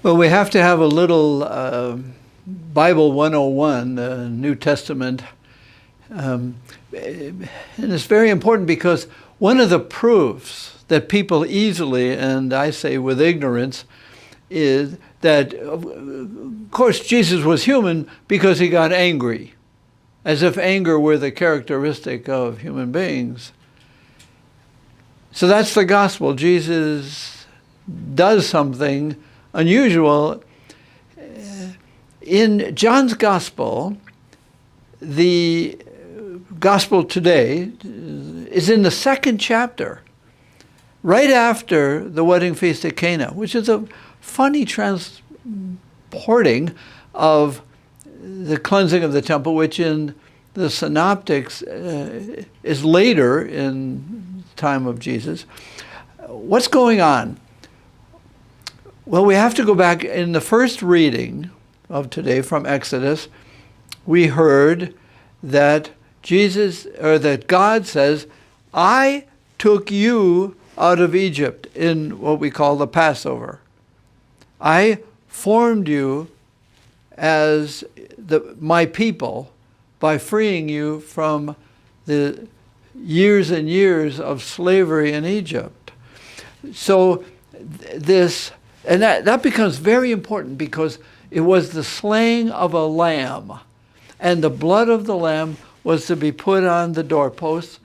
Well, we have to have a little Bible 101, New Testament. And it's very important because one of the proofs that people easily, and I say with ignorance, is that, of course, Jesus was human because he got angry, as if anger were the characteristic of human beings. So that's the gospel. Jesus does something unusual. In John's gospel, the gospel today is in the second chapter, right after the wedding feast at Cana, which is a funny transporting of the cleansing of the temple, which in the synoptics is later in the time of Jesus. What's going on? Well, we have to go back. In the first reading of today from Exodus, we heard that that God says, I took you out of Egypt in what we call the Passover. I formed you as my people by freeing you from the years and years of slavery in Egypt. So that becomes very important because it was the slaying of a lamb, and the blood of the lamb was to be put on the doorposts,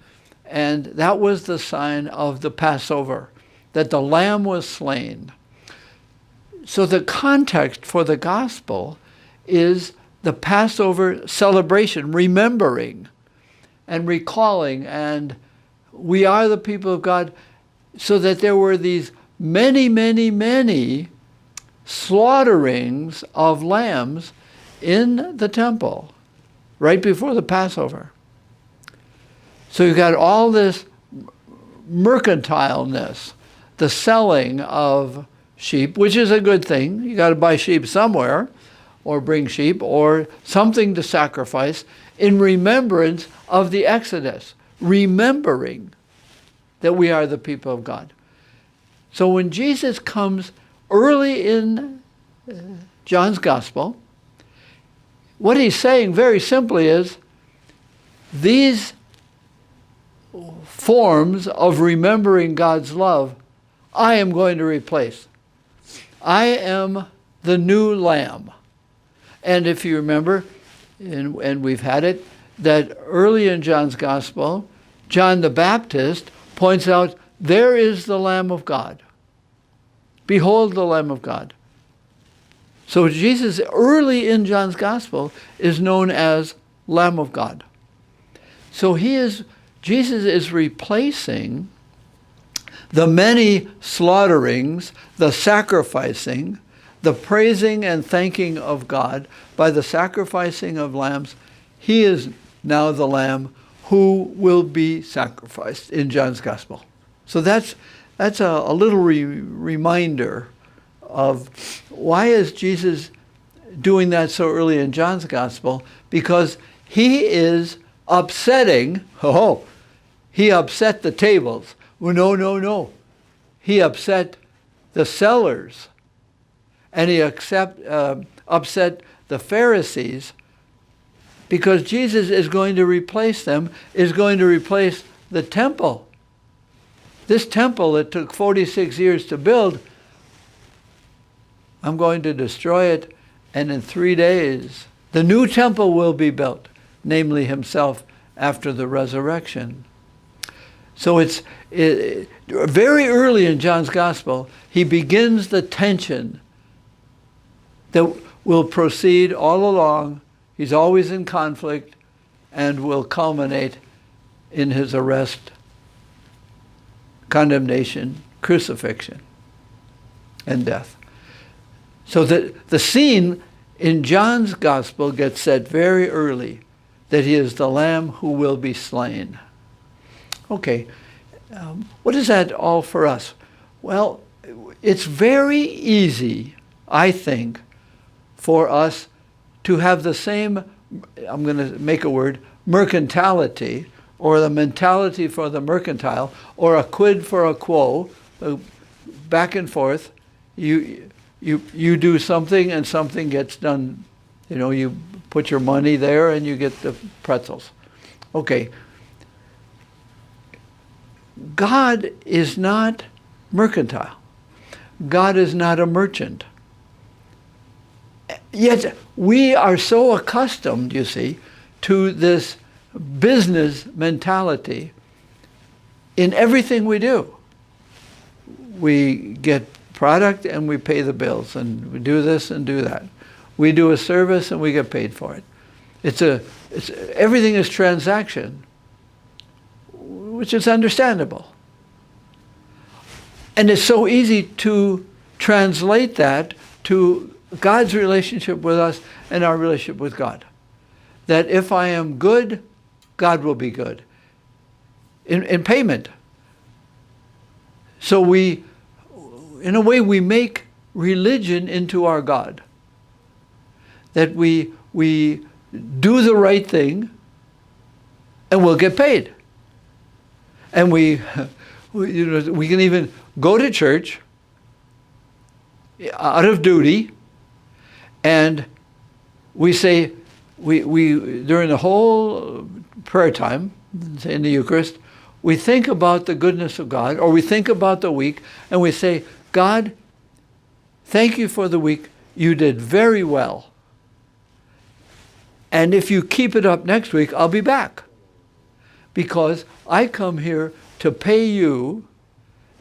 and that was the sign of the Passover, that the lamb was slain. So the context for the gospel is the Passover celebration, remembering and recalling, and we are the people of God, so that there were these many, many, many slaughterings of lambs in the temple right before the Passover. So you've got all this mercantileness, the selling of sheep, which is a good thing. You got to buy sheep somewhere, or bring sheep, or something to sacrifice in remembrance of the Exodus, remembering that we are the people of God. So when Jesus comes early in John's Gospel, what he's saying very simply is, these forms of remembering God's love, I am going to replace. I am the new lamb. And if you remember, and we've had it, that early in John's Gospel, John the Baptist points out, there is the Lamb of God. Behold the Lamb of God. So Jesus, early in John's Gospel, is known as Lamb of God. So Jesus is replacing the many slaughterings, the sacrificing, the praising and thanking of God by the sacrificing of lambs. He is now the Lamb who will be sacrificed in John's Gospel. So that's a little reminder of why is Jesus doing that so early in John's Gospel? Because he is upsetting, he upset the tables. Well, no. He upset the sellers, and he upset the Pharisees, because Jesus is going to replace them, is going to replace the temple. This temple that took 46 years to build, I'm going to destroy it, and in 3 days, the new temple will be namely himself after the resurrection. So it's very early in John's Gospel, he begins the tension that will proceed all along. He's always in conflict and will culminate in his arrest, condemnation, crucifixion, and death. So the scene in John's Gospel gets set very early, that he is the Lamb who will be slain. Okay, what is that all for us? Well, it's very easy, I think, for us to have the same, I'm going to make a word, mercantility, or the mentality for the mercantile, or a quid for a quo, back and forth. You you do something and something gets done. You know, you put your money there and you get the pretzels. Okay. God is not mercantile. God is not a merchant. Yet we are so accustomed, you see, to this business mentality in everything we do. We get product and we pay the bills, and we do this and do that. We do a service and we get paid for it. Everything is transaction, which is understandable. And it's so easy to translate that to God's relationship with us and our relationship with God. That if I am good, God will be good. In payment. So we, in a way, we make religion into our God. That we do the right thing and we'll get paid. And we can even go to church out of duty, and we say, we during the whole prayer time, say in the Eucharist, we think about the goodness of God, or we think about the week, and we say, God, thank you for the week. You did very well. And if you keep it up next week, I'll be back. Because I come here to pay you,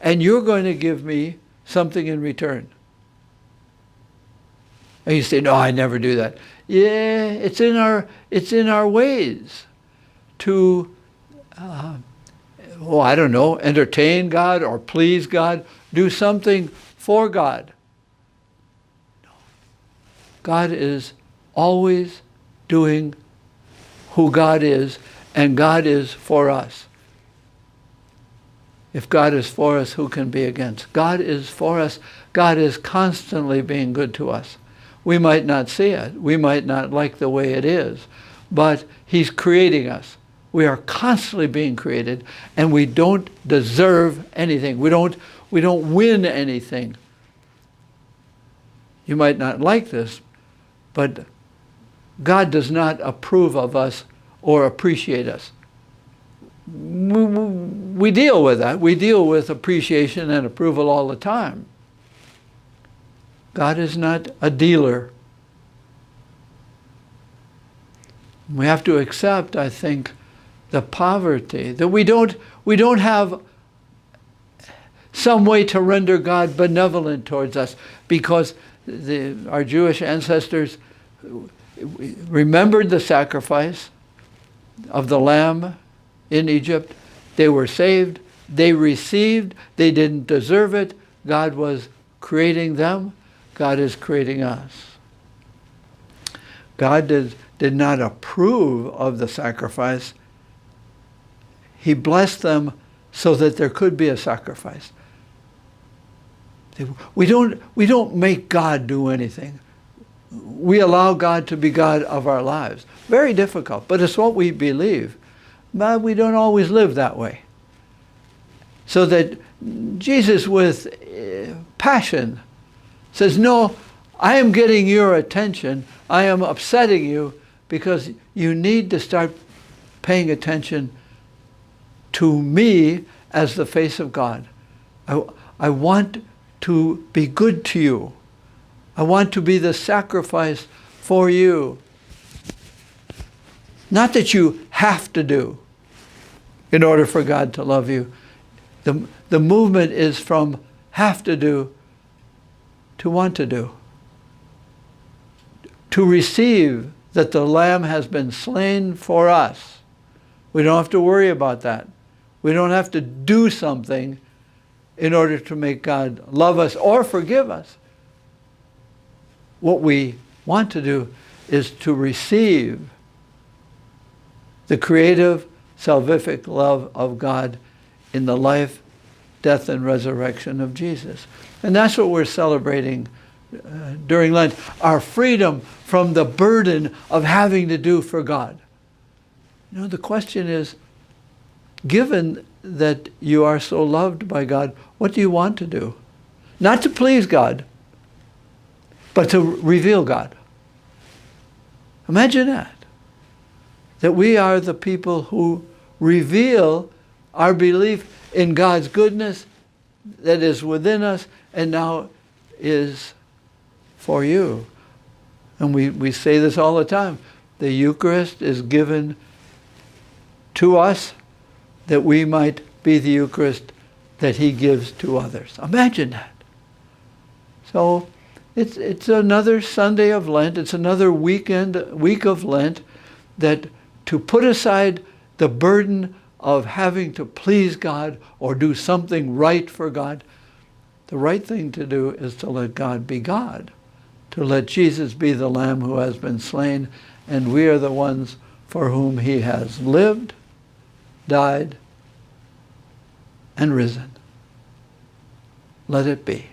and you're going to give me something in return. And you say, no, I never do that. Yeah, it's in our ways to, I don't know, entertain God or please God, do something for God. No. God is always doing who God is, and God is for us. If God is for us, who can be against? God is for us. God is constantly being good to us. We might not see it. We might not like the way it is. But He's creating us. We are constantly being created, and we don't deserve anything. We don't win anything. You might not like this, but God does not approve of us or appreciate us. We deal with that. We deal with appreciation and approval all the time. God is not a dealer. We have to accept, I think, the poverty, that we don't have some way to render God benevolent towards us, because our Jewish ancestors remembered the sacrifice of the lamb in Egypt. They were saved. They received. They didn't deserve it. God was creating them. God is creating us. God did not approve of the sacrifice. He blessed them so that there could be a sacrifice. We don't make God do anything. We allow God to be God of our lives. Very difficult, but it's what we believe. But we don't always live that way. So that Jesus, with passion, says, no, I am getting your attention. I am upsetting you because you need to start paying attention to me as the face of God. I want to be good to you. I want to be the sacrifice for you. Not that you have to do in order for God to love you. The movement is from have to do to want to do. To receive that the Lamb has been slain for us. We don't have to worry about that. We don't have to do something in order to make God love us or forgive us. What we want to do is to receive the creative, salvific love of God in the life, death, and resurrection of Jesus. And that's what we're celebrating during Lent, our freedom from the burden of having to do for God. You know, the question is, given that you are so loved by God, what do you want to do? Not to please God, but to reveal God. Imagine that we are the people who reveal our belief in God's goodness that is within us and now is for you. And we say this all the time. The Eucharist is given to us that we might be the Eucharist that he gives to others. Imagine that. So it's another Sunday of Lent. It's another week of Lent, that to put aside the burden of having to please God or do something right for God. The right thing to do is to let God be God, to let Jesus be the Lamb who has been slain, and we are the ones for whom he has lived, died, and risen. Let it be.